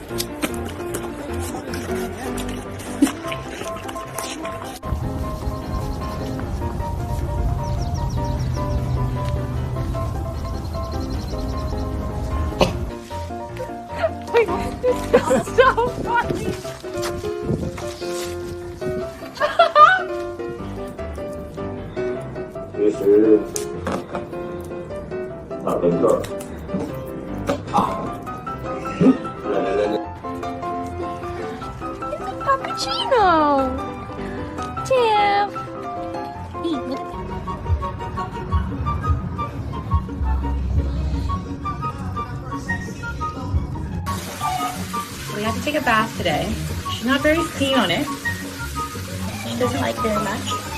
It's so funny. This is nothing good. Cappuccino. Tiff. Eat. We had to take a bath today. She's not very keen on it. She doesn't like very much.